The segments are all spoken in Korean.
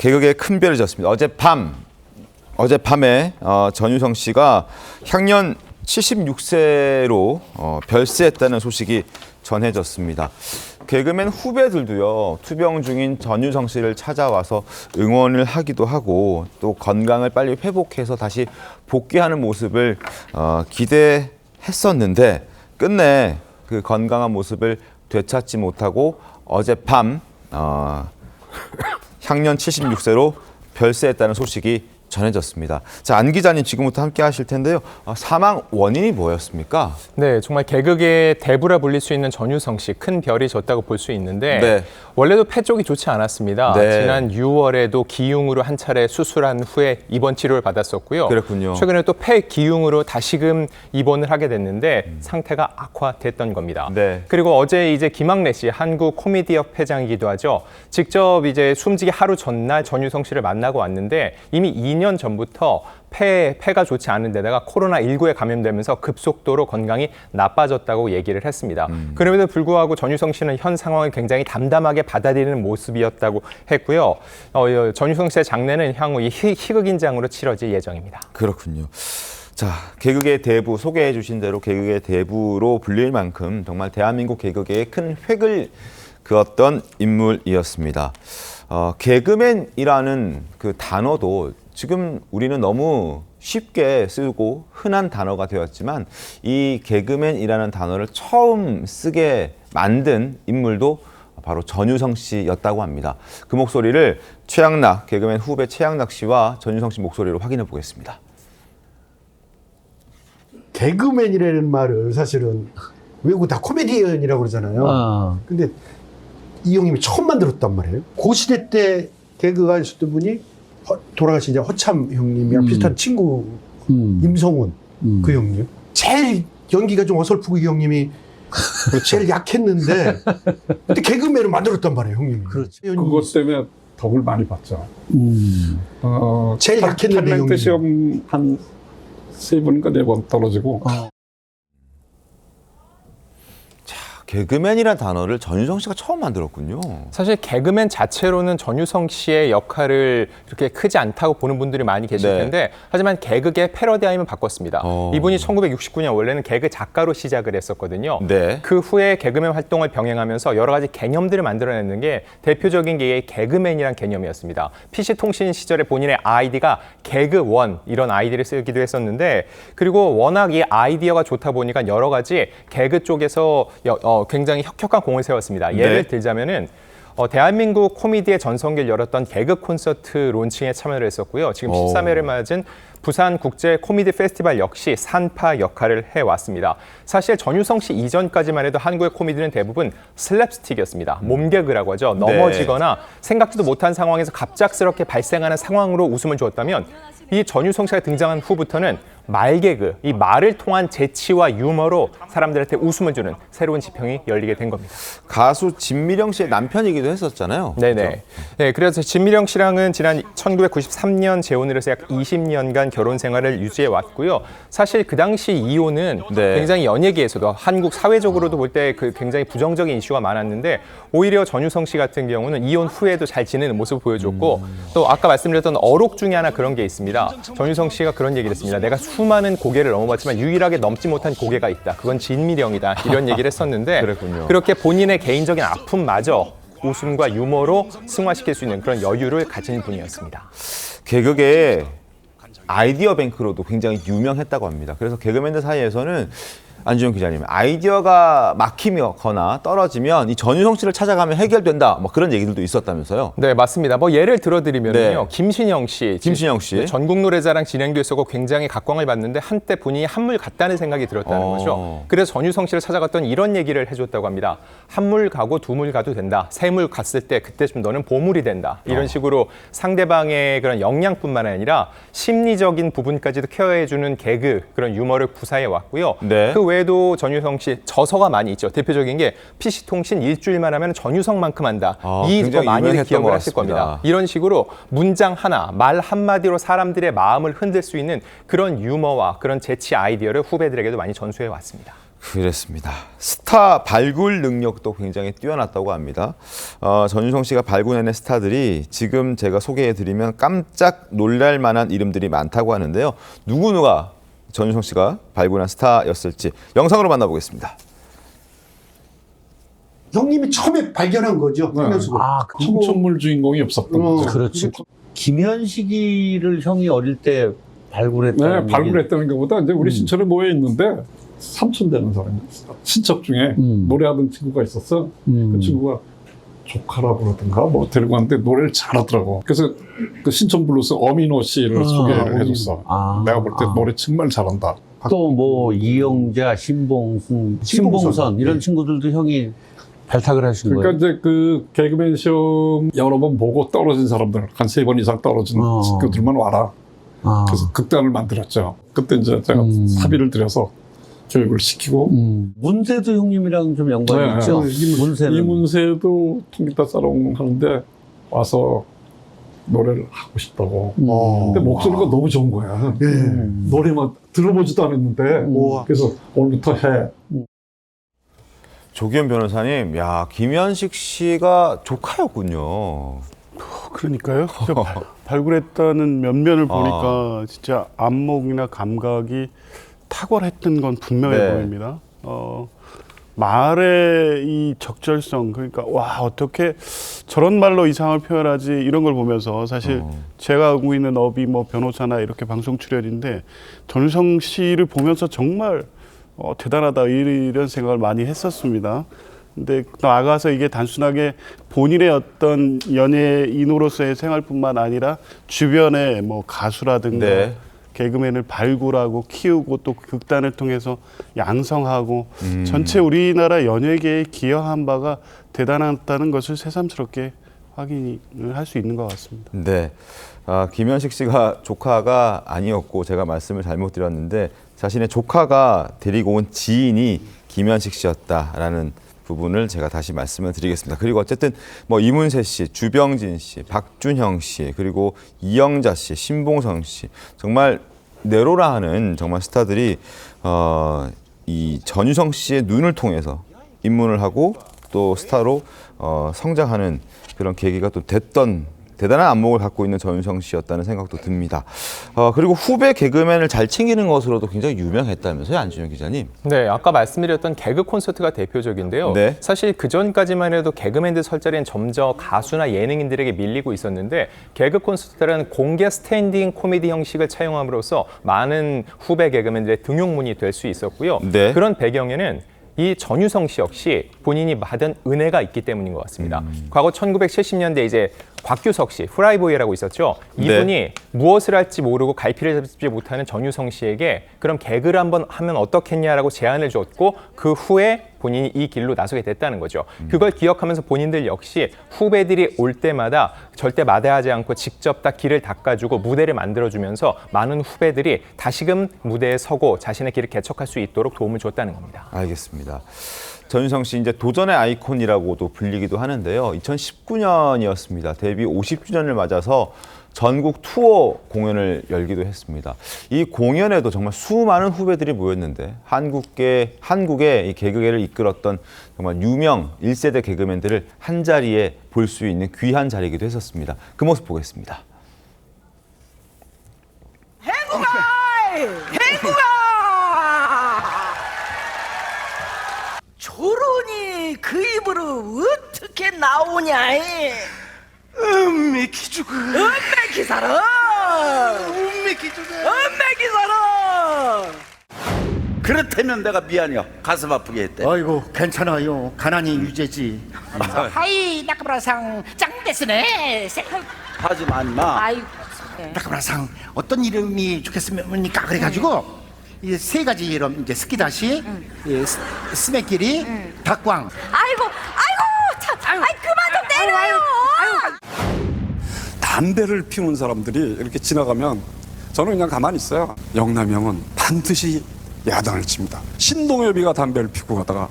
개그계에 큰 별을 졌습니다. 어젯밤에 전유성 씨가 향년 76세로 별세했다는 소식이 전해졌습니다. 개그맨 후배들도요, 투병 중인 전유성 씨를 찾아와서 응원을 하기도 하고 또 건강을 빨리 회복해서 다시 복귀하는 모습을 기대했었는데 끝내 그 건강한 모습을 되찾지 못하고 어젯밤 향년 76세로 별세했다는 소식이 전해졌습니다. 자, 안 기자님 지금부터 함께 하실 텐데요. 사망 원인이 뭐였습니까? 네, 정말 개그계의 대부라 불릴 수 있는 전유성 씨, 큰 별이 졌다고 볼 수 있는데 네. 원래도 폐 쪽이 좋지 않았습니다. 네. 지난 6월에도 기흉으로 한 차례 수술한 후에 입원 치료를 받았었고요. 그렇군요. 최근에 또 폐 기흉으로 다시금 입원을 하게 됐는데 상태가 악화됐던 겁니다. 네. 그리고 어제 이제 김학래 씨, 한국 코미디협 회장이기도 하죠. 직접 이제 숨지기 하루 전날 전유성 씨를 만나고 왔는데 이미 2년 전부터 폐가 좋지 않은 데다가 코로나19에 감염되면서 급속도로 건강이 나빠졌다고 얘기를 했습니다. 그럼에도 불구하고 전유성 씨는 현 상황을 굉장히 담담하게 받아들이는 모습이었다고 했고요. 전유성 씨의 장례는 향후 희극인장으로 치러질 예정입니다. 그렇군요. 자, 개그계 대부, 소개해 주신 대로 개그계 대부로 불릴 만큼 정말 대한민국 개그계에 큰 획을 그었던 인물이었습니다. 개그맨이라는 그 단어도 지금 우리는 너무 쉽게 쓰고 흔한 단어가 되었지만 이 개그맨이라는 단어를 처음 쓰게 만든 인물도 바로 전유성 씨였다고 합니다. 그 목소리를 개그맨 후배 최양락 씨와 전유성 씨 목소리로 확인해 보겠습니다. 개그맨이라는 말을 사실은 외국 다 코미디언이라고 그러잖아요. 근데 이 형님이 처음 만들었단 말이에요. 그 시대 때 개그가 있었던 분이 돌아가신 이제 허참 형님이랑 비슷한 친구 임성훈 그 형님. 제일 연기가 좀 어설프고 이 형님이 제일 약했는데 근데 개그맨을 만들었단 말이에요, 형님이. 그렇죠. 그것 때문에 덕을 많이 봤죠. 제일 약했는데 탤런트 시험 한 3번인가 4번 떨어지고. 개그맨이라는 단어를 전유성 씨가 처음 만들었군요. 사실 개그맨 자체로는 전유성 씨의 역할을 그렇게 크지 않다고 보는 분들이 많이 계실 네. 텐데 하지만 개그계 패러다임을 바꿨습니다. 이분이 1969년 원래는 개그 작가로 시작을 했었거든요. 네. 그 후에 개그맨 활동을 병행하면서 여러 가지 개념들을 만들어내는 게 대표적인 게 개그맨이란 개념이었습니다. PC통신 시절에 본인의 아이디가 개그원 이런 아이디를 쓰기도 했었는데 그리고 워낙 이 아이디어가 좋다 보니까 여러 가지 개그 쪽에서 굉장히 혁혁한 공을 세웠습니다. 예를 들자면은 대한민국 코미디의 전성기를 열었던 개그 콘서트 론칭에 참여를 했었고요. 지금 13회를 맞은 부산 국제 코미디 페스티벌 역시 산파 역할을 해왔습니다. 사실 전유성 씨 이전까지만 해도 한국의 코미디는 대부분 슬랩스틱이었습니다. 몸개그라고 하죠. 넘어지거나 생각지도 못한 상황에서 갑작스럽게 발생하는 상황으로 웃음을 주었다면 이 전유성 씨가 등장한 후부터는 말개그, 이 말을 통한 재치와 유머로 사람들한테 웃음을 주는 새로운 지평이 열리게 된 겁니다. 가수 진미령 씨의 남편이기도 했었잖아요. 네네. 그렇죠? 네, 그래서 진미령 씨랑은 지난 1993년 재혼을 해서 약 20년간 결혼 생활을 유지해 왔고요. 사실 그 당시 이혼은 굉장히 연예계에서도 한국 사회적으로도 볼 때 그 굉장히 부정적인 이슈가 많았는데 오히려 전유성 씨 같은 경우는 이혼 후에도 잘 지내는 모습을 보여줬고 또 아까 말씀드렸던 어록 중에 하나 그런 게 있습니다. 전유성 씨가 그런 얘기를 했습니다. 내가 수많은 고개를 넘어봤지만 유일하게 넘지 못한 고개가 있다. 그건 진미령이다. 이런 얘기를 했었는데 그랬군요. 그렇게 본인의 개인적인 아픔마저 웃음과 유머로 승화시킬 수 있는 그런 여유를 가진 분이었습니다. 개그계의 아이디어 뱅크로도 굉장히 유명했다고 합니다. 그래서 개그맨들 사이에서는 안지용 기자님, 아이디어가 막히거나 떨어지면 이 전유성 씨를 찾아가면 해결된다. 뭐 그런 얘기들도 있었다면서요? 네, 맞습니다. 뭐 예를 들어드리면요, 네. 김신영 씨, 전국 노래자랑 진행도 했었고 굉장히 각광을 받는데 한때 본인이 한물 갔다는 생각이 들었다는 거죠. 그래서 전유성 씨를 찾아갔던 이런 얘기를 해줬다고 합니다. 한물 가고 두물 가도 된다. 세물 갔을 때 그때쯤 너는 보물이 된다. 이런 식으로 상대방의 그런 역량뿐만 아니라 심리적인 부분까지도 케어해주는 개그 그런 유머를 구사해 왔고요. 네. 그 외에도 전유성 씨 저서가 많이 있죠. 대표적인 게 PC통신 일주일만 하면 전유성만큼 한다. 이거 많이들 기억을 하실 겁니다. 이런 식으로 문장 하나, 말 한마디로 사람들의 마음을 흔들 수 있는 그런 유머와 그런 재치 아이디어를 후배들에게도 많이 전수해 왔습니다. 그렇습니다. 스타 발굴 능력도 굉장히 뛰어났다고 합니다. 전유성 씨가 발굴해낸 스타들이 지금 제가 소개해드리면 깜짝 놀랄 만한 이름들이 많다고 하는데요. 누구누가 전유성 씨가 발굴한 스타였을지 영상으로 만나보겠습니다. 형님이 처음에 발견한 거죠. 네. 한현숙을. 청춘물 주인공이 없었던 거죠. 그렇지. 김현식이를 형이 어릴 때 발굴했다는 네, 발굴했다는 것보다 이제 우리 신촌에 모여 있는데 삼촌 되는 사람이 있어. 친척 중에 노래하던 친구가 있었어. 그 친구가 조카라고 그러던가 뭐 데리고 왔는데 노래를 잘하더라고. 그래서 그 신촌 블루스 어민호 씨를 소개를 해줬어. 내가 볼 때 노래 정말 잘한다. 또 뭐 이영자, 신봉선 이런 친구들도 형이 발탁을 하신 그러니까 거예요. 이제 그 개그맨 시험 여러 번 보고 떨어진 사람들 한 3번 이상 떨어진 친구들만 와라. 그래서 극단을 만들었죠. 그때 이제 제가 사비를 들여서 교육을 시키고. 문세도 형님이랑 좀 연관이 네, 있죠. 문세는. 이문세도 통기타 사롱 하는데 와서 노래를 하고 싶다고. 근데 목소리가 너무 좋은 거야. 노래만 들어보지도 않았는데. 그래서 오늘부터 해. 조기현 변호사님, 야, 김현식 씨가 조카였군요. 그러니까요. 발굴했다는 면면을 보니까 진짜 안목이나 감각이 탁월했던 건 분명해 네. 보입니다. 말의 이 적절성, 그러니까 와 어떻게 저런 말로 이상을 표현하지 이런 걸 보면서 사실 제가 하고 있는 업이 뭐 변호사나 이렇게 방송 출연인데 전유성 씨를 보면서 정말 대단하다 이런 생각을 많이 했었습니다. 근데 나아가서 이게 단순하게 본인의 어떤 연예인으로서의 생활뿐만 아니라 주변에 뭐 가수라든가 네. 개그맨을 발굴하고 키우고 또 극단을 통해서 양성하고 전체 우리나라 연예계에 기여한 바가 대단하다는 것을 새삼스럽게 확인을 할 수 있는 것 같습니다. 네. 김현식 씨가 조카가 아니었고 제가 말씀을 잘못 드렸는데 자신의 조카가 데리고 온 지인이 김현식 씨였다라는 부분을 제가 다시 말씀을 드리겠습니다. 그리고 어쨌든 뭐 이문세 씨, 주병진 씨, 박준형 씨, 그리고 이영자 씨, 신봉선 씨 정말 내로라 하는 정말 스타들이 이 전유성 씨의 눈을 통해서 입문을 하고 또 스타로 성장하는 그런 계기가 또 됐던 대단한 안목을 갖고 있는 전유성 씨였다는 생각도 듭니다. 그리고 후배 개그맨을 잘 챙기는 것으로도 굉장히 유명했다면서요, 안준영 기자님? 네, 아까 말씀드렸던 개그 콘서트가 대표적인데요. 네. 사실 그전까지만 해도 개그맨들 설 자리는 점점 가수나 예능인들에게 밀리고 있었는데 개그 콘서트라는 공개 스탠딩 코미디 형식을 차용함으로써 많은 후배 개그맨들의 등용문이 될 수 있었고요. 네. 그런 배경에는 이 전유성 씨 역시 본인이 받은 은혜가 있기 때문인 것 같습니다. 과거 1970년대 이제 곽규석 씨, 프라이보이라고 있었죠. 이분이 네. 무엇을 할지 모르고 갈피를 잡지 못하는 전유성 씨에게 그럼 개그를 한번 하면 어떻겠냐라고 제안을 줬고 그 후에 본인이 이 길로 나서게 됐다는 거죠. 그걸 기억하면서 본인들 역시 후배들이 올 때마다 절대 마다하지 않고 직접 다 길을 닦아주고 무대를 만들어주면서 많은 후배들이 다시금 무대에 서고 자신의 길을 개척할 수 있도록 도움을 줬다는 겁니다. 알겠습니다. 전유성 씨 이제 도전의 아이콘이라고도 불리기도 하는데요. 2019년이었습니다. 데뷔 50주년을 맞아서 전국 투어 공연을 열기도 했습니다. 이 공연에도 정말 수많은 후배들이 모였는데 한국의 이 개그계를 이끌었던 정말 유명 1세대 개그맨들을 한 자리에 볼 수 있는 귀한 자리이기도 했었습니다. 그 모습 보겠습니다. 행구가 조론이 그 입으로 어떻게 나오냐? 음메기죽어. 음메기사라. 음메기사라. 그렇다면 내가 미안해요. 가슴 아프게 했대. 아이고 괜찮아요. 가난이 유죄지. 하이 나카브라상 짱데스네. 하지만 임마. 아이고. 나카브라상 어떤 이름이 좋겠습니까? 그래가지고 이 세 가지 이름 이제 스키다시, 스매끼리, 닭광. 아이고 참. 아이 그만 좀 때려요. 담배를 피우는 사람들이 이렇게 지나가면 저는 그냥 가만히 있어요. 영남이 형은 반드시 야단을 칩니다. 신동엽이가 담배를 피우고 가다가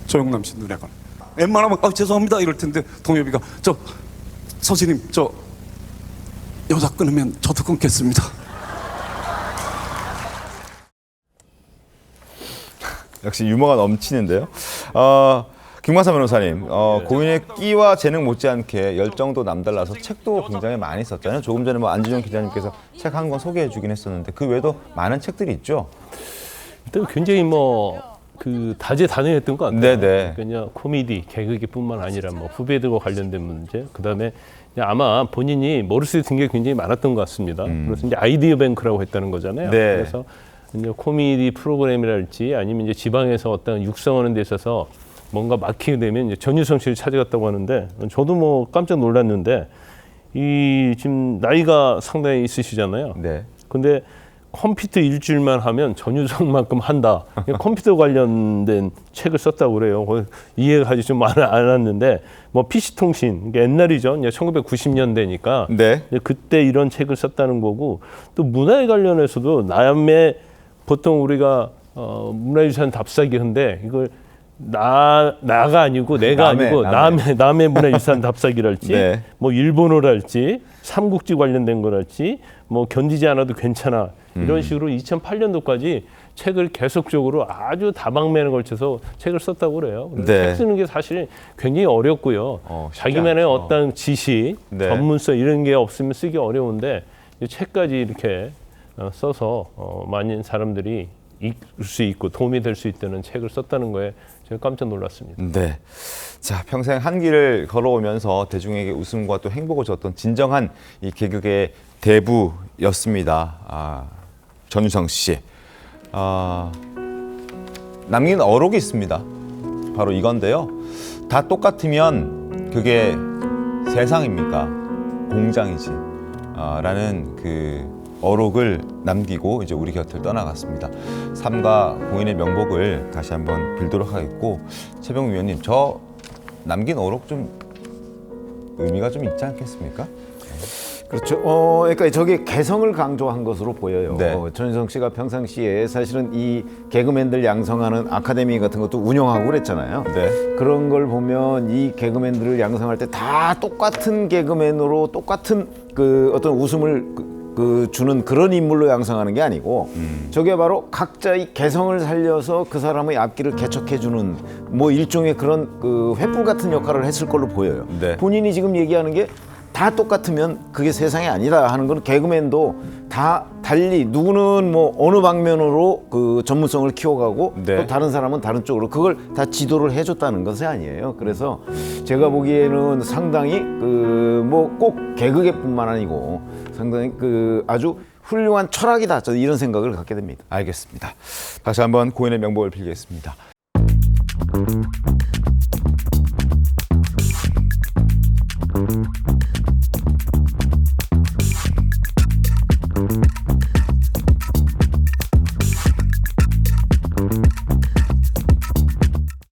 조영남 씨 눈에 가. 웬만하면 죄송합니다 이럴 텐데 동엽이가 선생님 여자 끊으면 저도 끊겠습니다. 역시 유머가 넘치는데요. 김광삼 변호사님, 고인의 끼와 재능 못지않게 열정도 남달라서 책도 굉장히 많이 썼잖아요. 조금 전에 뭐 안지정 기자님께서 책 한 권 소개해 주긴 했었는데 그 외에도 많은 책들이 있죠. 일단 굉장히 그 다재다능했던 것 같아요. 네네. 그냥 코미디, 개그기뿐만 아니라 뭐 후배들과 관련된 문제, 그다음에 그냥 아마 본인이 머릿속에 든 게 굉장히 많았던 것 같습니다. 그래서 이제 아이디어 뱅크라고 했다는 거잖아요. 네. 그래서 이제 코미디 프로그램이랄지 아니면 이제 지방에서 어떤 육성하는 데 있어서 뭔가 막히게 되면 이제 전유성 씨를 찾아갔다고 하는데 저도 뭐 깜짝 놀랐는데 이 지금 나이가 상당히 있으시잖아요. 네. 근데 컴퓨터 일주일만 하면 전유성만큼 한다. 컴퓨터 관련된 책을 썼다고 그래요. 이해가 아직 좀 않았는데 뭐 PC 통신 옛날이죠. 1990년대니까 네. 그때 이런 책을 썼다는 거고 또 문화에 관련해서도 남의 보통 우리가 문화유산 답사기 한데 이걸 나가 아니고 내가 아니고 남의 문화유산 답사기랄지 네. 뭐 일본어랄지 삼국지 관련된 거랄지 뭐 견디지 않아도 괜찮아 이런 식으로 2008년도까지 책을 계속적으로 아주 다방면에 걸쳐서 책을 썼다고 그래요. 네. 책 쓰는 게 사실 굉장히 어렵고요. 자기만의 어떤 지식, 네. 전문성 이런 게 없으면 쓰기 어려운데 이 책까지 이렇게 써서 많은 사람들이 읽을 수 있고 도움이 될 수 있다는 책을 썼다는 거에 제가 깜짝 놀랐습니다. 네. 자, 평생 한 길을 걸어오면서 대중에게 웃음과 또 행복을 줬던 진정한 이 개그의 대부였습니다. 전유성 씨. 남긴 어록이 있습니다. 바로 이건데요. 다 똑같으면 그게 세상입니까? 공장이지. 라는 그 어록을 남기고 이제 우리 곁을 떠나갔습니다. 삼가 고인의 명복을 다시 한번 빌도록 하겠고, 최병우 위원님, 저 남긴 어록 좀 의미가 좀 있지 않겠습니까? 그렇죠. 그러니까 저게 개성을 강조한 것으로 보여요. 네. 전유성 씨가 평상시에 사실은 이 개그맨들 양성하는 아카데미 같은 것도 운영하고 그랬잖아요. 네. 그런 걸 보면 이 개그맨들을 양성할 때 다 똑같은 개그맨으로 똑같은 그 어떤 웃음을 주는 그런 인물로 양성하는 게 아니고 저게 바로 각자의 개성을 살려서 그 사람의 앞길을 개척해주는 뭐 일종의 그런 그 횃불 같은 역할을 했을 걸로 보여요. 네. 본인이 지금 얘기하는 게 다 똑같으면 그게 세상이 아니다 하는 건 개그맨도 다 달리 누구는 뭐 어느 방면으로 그 전문성을 키워가고 네. 또 다른 사람은 다른 쪽으로 그걸 다 지도를 해줬다는 것이 아니에요. 그래서 제가 보기에는 상당히 그 뭐 꼭 개그계뿐만 아니고 상당히 그 아주 훌륭한 철학이다. 저는 이런 생각을 갖게 됩니다. 알겠습니다. 다시 한번 고인의 명복을 빌겠습니다.